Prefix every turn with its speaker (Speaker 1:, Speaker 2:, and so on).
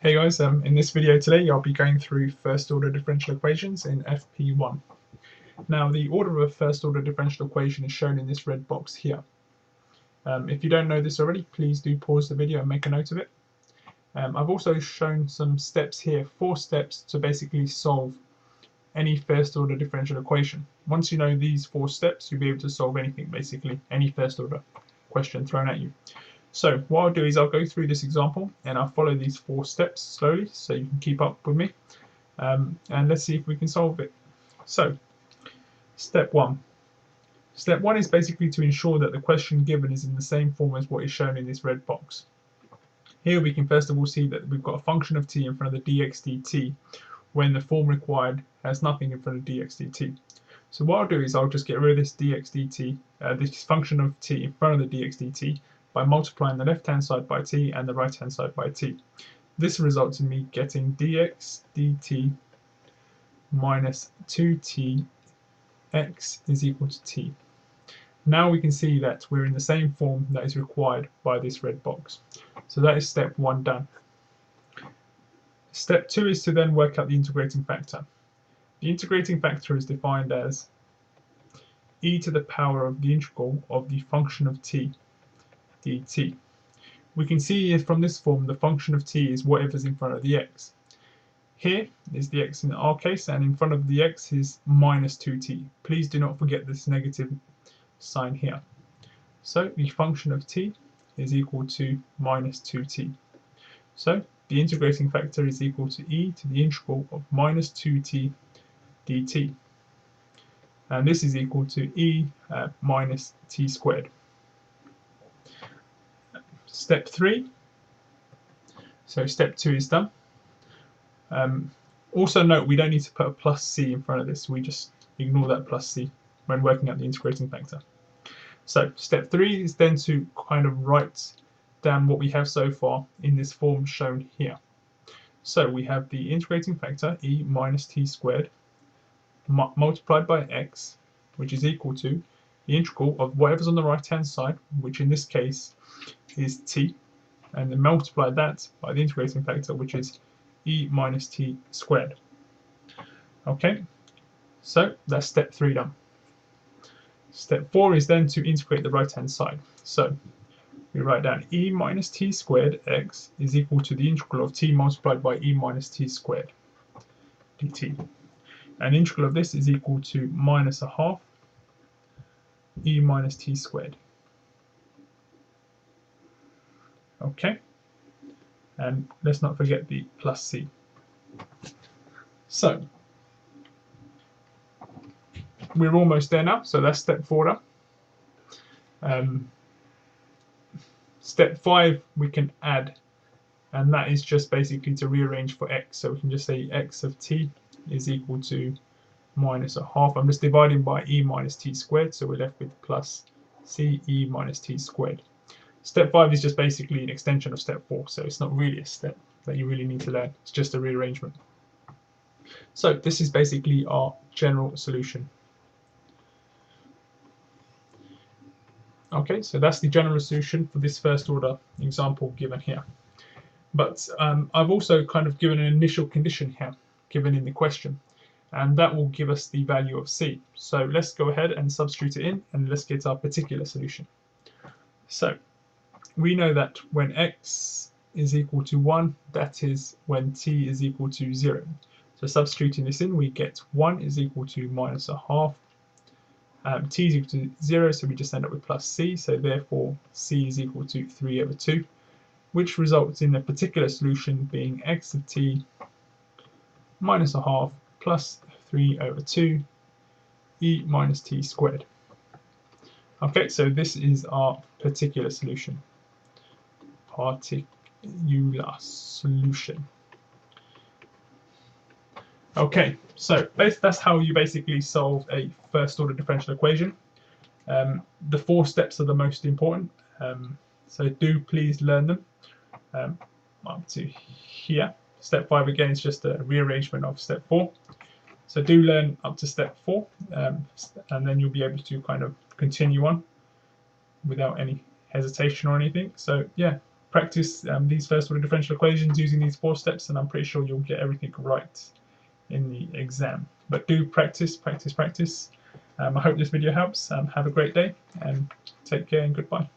Speaker 1: Hey guys, in this video today I'll be going through first order differential equations in FP1. Now the order of a first order differential equation is shown in this red box here. If you don't know this already, please do pause the video and make a note of it. I've also shown some steps here, 4 steps to basically solve any first order differential equation. Once you know these 4 steps, you'll be able to solve anything, basically, any first order question thrown at you. So what I'll do is I'll go through this example and I'll follow these 4 steps slowly so you can keep up with me, and let's see if we can solve it. So step 1. Step 1 is basically to ensure that the question given is in the same form as what is shown in this red box. Here we can first of all see that we've got a function of t in front of the dx dt when the form required has nothing in front of dx dt. So what I'll do is I'll just get rid of this dx dt, this function of t in front of the dx dt, by multiplying the left hand side by t and the right hand side by t. This results in me getting dx dt minus 2t x is equal to t. Now we can see that we're in the same form that is required by this red box. So that is step 1 done. Step 2 is to then work out the integrating factor. The integrating factor is defined as e to the power of the integral of the function of t dt. We can see from this form the function of t is whatever's in front of the x. Here is the x in our case, and in front of the x is minus 2t. Please do not forget this negative sign here. So the function of t is equal to minus 2t. So the integrating factor is equal to e to the integral of minus 2t dt. And this is equal to e minus t squared. Step 3. So step 2 is done. Also note we don't need to put a plus c in front of this. We just ignore that plus c when working out the integrating factor. So step 3 is then to kind of write down what we have so far in this form shown here. So we have the integrating factor e minus t squared multiplied by x, which is equal to the integral of whatever's on the right hand side, which in this case is t, and then multiply that by the integrating factor, which is e minus t squared. Okay, so that's step 3 done. Step 4 is then to integrate the right hand side. So we write down e minus t squared x is equal to the integral of t multiplied by e minus t squared dt. And the integral of this is equal to minus a half e minus t squared. Okay, and let's not forget the plus c. So we're almost there now, so that's step 4 done. Step 5 we can add, and that is just basically to rearrange for x. So we can just say x of t is equal to minus a half. I'm just dividing by e minus t squared, so we're left with plus c e minus t squared. Step 5 is just basically an extension of step 4, so it's not really a step that you really need to learn. It's just a rearrangement. So this is basically our general solution. Okay, so that's the general solution for this first order example given here. But I've also kind of given an initial condition here, given in the question, and that will give us the value of c. So let's go ahead and substitute it in, and let's get our particular solution. So we know that when x is equal to 1, that is when t is equal to 0. So substituting this in, we get 1 is equal to minus a half. T is equal to 0, so we just end up with plus c. So therefore, c is equal to 3 over 2, which results in the particular solution being x of t minus a half plus 3 over 2 e minus t squared. Okay, so this is our particular solution. Okay, so that's how you basically solve a first order differential equation. The 4 steps are the most important, so do please learn them up to here. Step 5 again is just a rearrangement of step 4. So do learn up to step 4, and then you'll be able to kind of continue on without any hesitation or anything. So yeah, practice these first order differential equations using these 4 steps, and I'm pretty sure you'll get everything right in the exam. But do practice, practice, practice. I hope this video helps. Have a great day and take care and goodbye.